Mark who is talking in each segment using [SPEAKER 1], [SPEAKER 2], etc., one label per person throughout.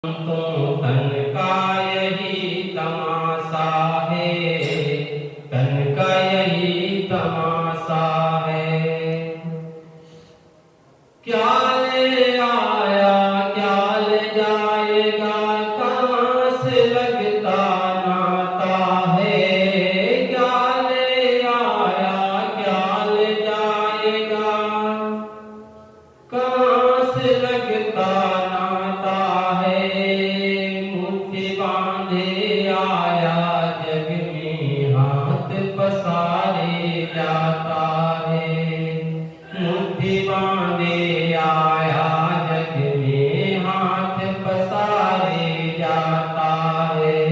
[SPEAKER 1] तो तन का यही तमाशा है, तन का यही तमाशा है। क्या ले आया क्या ले जाएगा, कहाँ से लगता नाता है। क्या ले आया क्या ले जाएगा, कहाँ से लगता नाता है। मुट्ठी बांधे आया जग में, हाथ पसारे जाता है। मुट्ठी बांधे आया जग में, हाथ पसारे जाता है।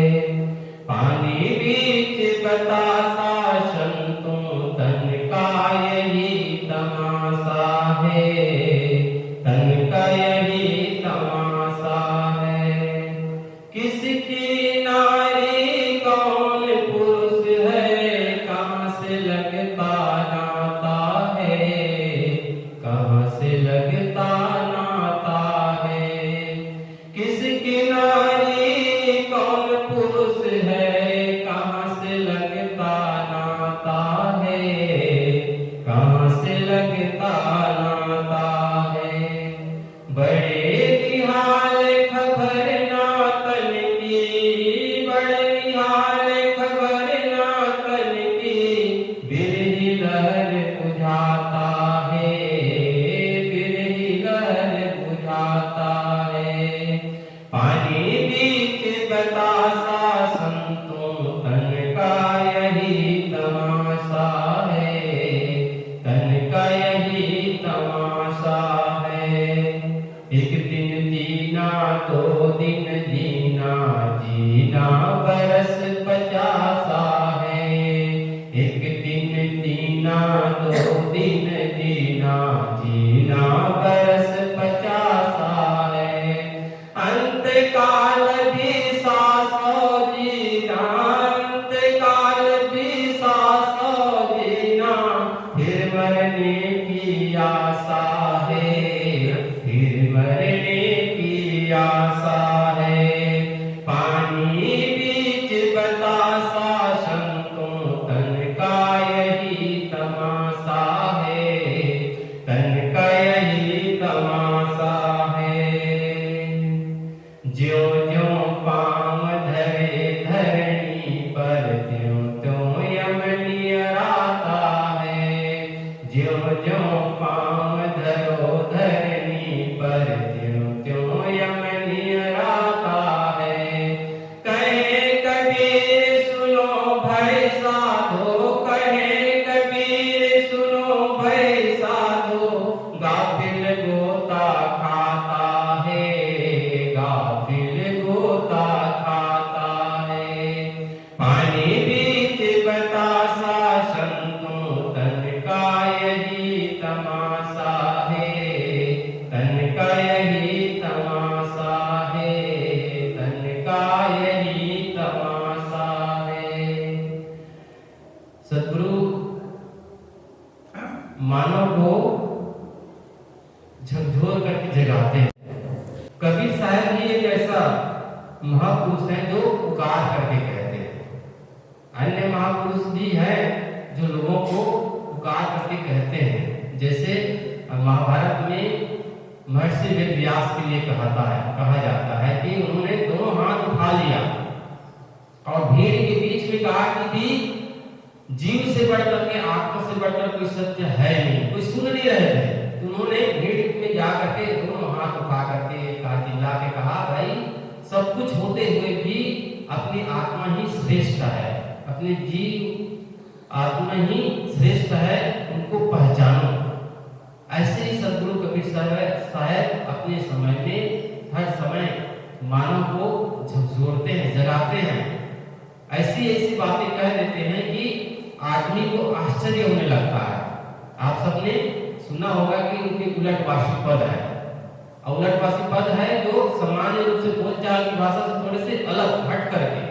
[SPEAKER 1] पानी बीच बतासा संतों, तन का यही तमाशा है, तन का यही तमाशा है। किसकी नारी कौन पुरुष है, कहाँ से लगता नाता है, कहाँ से लगता नाता है। किसकी नारी कौन पुरुष है, कहाँ से लगता नाता है, कहाँ से लगता नाता है। बड़े निहाल खबर नातन की, बड़े निहाल खबर नातन की, बिरही लहर बुझाता है, बिरही लहर बुझाता है। पानी बीच बतासा संतों, तन का यही तमाशा है, तन का यही तमाशा है। एक दिन जीना दो दिन जीना, जीना बरस 50 है। एक दिन जीना दो दिन जीना, जीना बरस 50 है। अंत काल भी 100 जीना, अंत काल भी 100 जीना, फिर मरने की आशा है, फिर मरने की आशा है। पानी बीच बतासा संतों, तन का यही तमाशा है, तन का यही तमाशा है। ज्यों ज्यों पाँव धरे धरणी पर, त्यों त्यों यम नियर आता है। ज्यों ज्यों पाँव धरो धरणी पर, त्यों त्यों यम नियर आता है। कहे कबीर सुनो भय साधो, कहे कबीर सुनो भय साधो, गाफिल गोता खाता है, गाफिल गोता खाता है। पानी बीच बतासा संतों, तन का यही तमाशा है, तन का यही तमाशा है, तन का यही तमाशा है। सद्गुरु मानव को झकझोर करके जगाते हैं। कबीर साहब ही एक ऐसा महापुरुष है जो पुकार करके कहते हैं। अन्य महापुरुष भी हैं जो लोगों को पुकार करके कहते हैं। जैसे महाभारत में महर्षि वेद व्यास के लिए कहा जाता है कि उन्होंने दोनों हाथ उठा लिया और भीड़ के बीच में कहा कि भी जीव से बढ़कर के, आत्मा से बढ़कर कोई सत्य है नहीं, कोई सुन नहीं रहे थे। तो उन्होंने भीड़ में जाकर के दोनों हाथ उठा करके चिल्ला के कहा, भाई सब कुछ होते हुए भी अपनी आत्मा ही श्रेष्ठ है, अपने जीव आत्मा ही श्रेष्ठ है, उनको पहचानो। ऐसे ही सद्गुरु कबीर साहब अपने समय में हर समय मानव को झकझोरते हैं, जगाते हैं। ऐसी ऐसी बातें कह देते हैं कि आदमी को आश्चर्य होने लगता है। आप सबने सुना होगा कि उनके उलटवासी पद है, और उलटवासी पद है जो सामान्य रूप से बोलचाल की भाषा से थोड़े से अलग हट करके,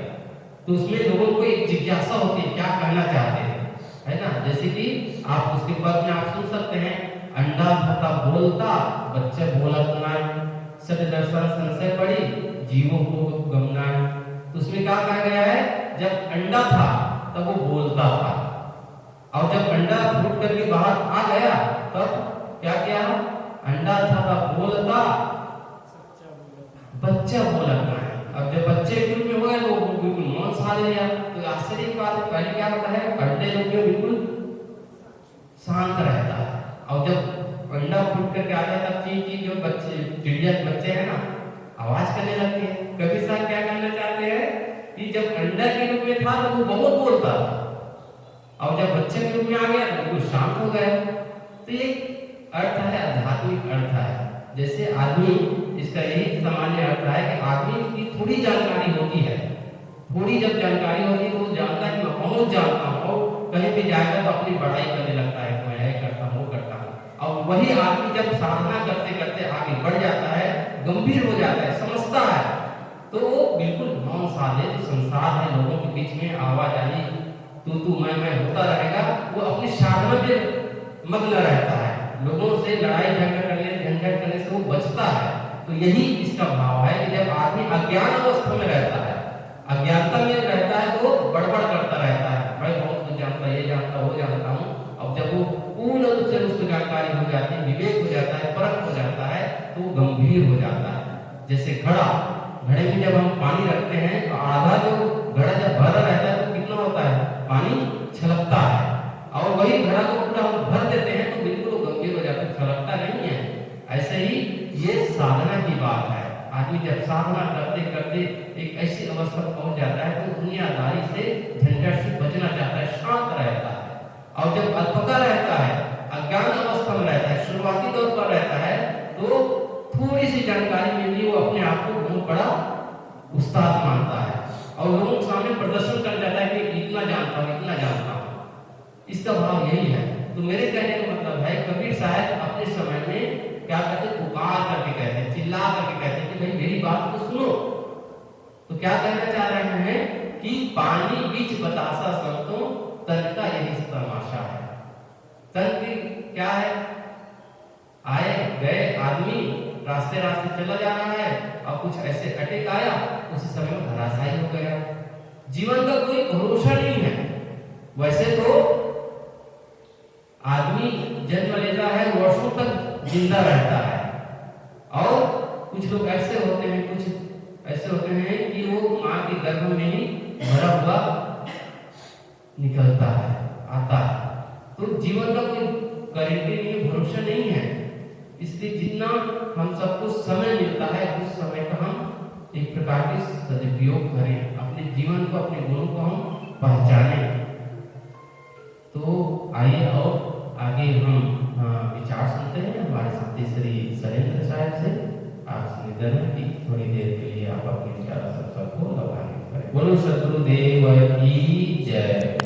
[SPEAKER 1] तो उसमें लोगों को एक जिज्ञासा होती है क्या कहना चाहते हैं, है ना। जैसे कि आप उसके पद में आप सुन सकते हैं, अंडा था बोलता बच्चे बोलत ना, सत दर्शन संशय पड़ी जीवों को गमना। तो उसमें क्या कहा गया है, जब अंडा था तब वो बोलता था, और जब अंडा फूट करके बाहर आ गया तब क्या किया, अंडा था तब बोलता, बच्चा बोलता है। अब जब बच्चे के रूप में हो गए तो वो बिल्कुल मौन साध लिया। तो आश्चर्य की बात है, पहले क्या होता है, अंडे रूप में बिल्कुल शांत रहता है, और जब अंडा फूट करके आता है तब चीं जो बच्चे, चिड़िया के बच्चे हैं ना, आवाज करने लगते हैं। कबीर साहब क्या कहना चाहते हैं कि जब अंडा के रूप में था तो वो बहुत बोलता था, और जब बच्चे के रूप में आ गया तो बिल्कुल शांत हो गया। तो ये अर्थ है, आध्यात्मिक अर्थ है। जैसे आदमी, इसका यही सामान्य अर्थ है कि आदमी की थोड़ी जानकारी होती है, थोड़ी जब जानकारी होती है तो वो जानता है कि मैं बहुत जानता हूँ, और कहीं भी जाएगा तो अपनी बड़ाई करने लगता है, मैं ये करता हूँ वो करता हूँ। और वही आदमी जब साधना करते करते आगे बढ़ जाता है, गंभीर हो जाता है, समझता है, तो वो बिल्कुल मौन साधे। जो संसार है, लोगों के बीच में आवाजाही, तू मैं होता रहेगा, वो अपनी साधना में मग्न रहता है, लोगों से लड़ाई झगड़ा करने, झंझट करने से वो बचता है। तो यही इसका भाव है कि जब आदमी अज्ञान अवस्था में रहता है, अज्ञानता में रहता है, तो बड़बड़ करता रहता है, मैं बहुत कुछ जानता, ये जानता, वो जानता हूँ। अब जब वो पूर्ण रूप से उसको जानकारी हो जाती है, विवेक हो जाता है, परख हो जाता है, तो वो गंभीर हो जाता है। जैसे घड़े में जब हम पानी रखते हैं तो आधा जो घड़ा जब भरा रहता है तो कितना होता है, पानी छलकता है, और वही घड़ा को पूरा हम भर देते हैं तो बिल्कुल गंभीर हो जाता है, छलकता नहीं है। ऐसे ही ये साधना की बात है। आदमी जब साधना करते करते एक ऐसी अवस्था पहुंच जाता है तो दुनियादारी से, झंझट से बचना चाहता है, शांत रहता है। और जब अल्पका रहता है, अज्ञान अवस्था में रहता है, शुरुआती तौर पर रहता है, तो थोड़ी सी जानकारी मिली, वो अपने आप को बहुत बड़ा उस्ताद मानता है, और लोगों के सामने प्रदर्शन कर जाता है कि इतना जानता हूँ, इतना जानता हूँ। इसका भाव यही है। तो मेरे कहने का मतलब है, कबीर साहब अपने समय में क्या कहते, पुकार करके कहते, चिल्ला करके कहते कि भाई मेरी बात को सुनो। तो क्या कहना चाह रहे हैं कि पानी बीच बतासा संतों, तन का यही तमाशा है। तन की क्या है, आए गए आदमी रास्ते रास्ते चला जा रहा है, और कुछ ऐसे अटैक आया, उसी समय में धराशायी हो गया। जीवन का कोई भरोसा नहीं है। वैसे तो आदमी जन्म लेता है, वर्षों तक जिंदा रहता है, और कुछ लोग ऐसे होते हैं, कुछ ऐसे होते हैं कि वो माँ के गर्भ में ही भरा हुआ निकलता है, आता है। तो जीवन का कोई गारंटी नहीं, भरोसा नहीं है। इसलिए जितना हम सबको समय मिलता है, उस समय का हम एक प्रकार के सदुपयोग करें, अपने जीवन को, अपने गुणों को हम पहचानें। तो आइए और आगे हम विचार सुनते हैं हमारे साथी श्री सरेंद्र साहब से। आपसे निवेदन है कि थोड़ी देर के लिए आप अपने विचार सबको लगाने करें। बोलो सद्गुरुदेव की जय।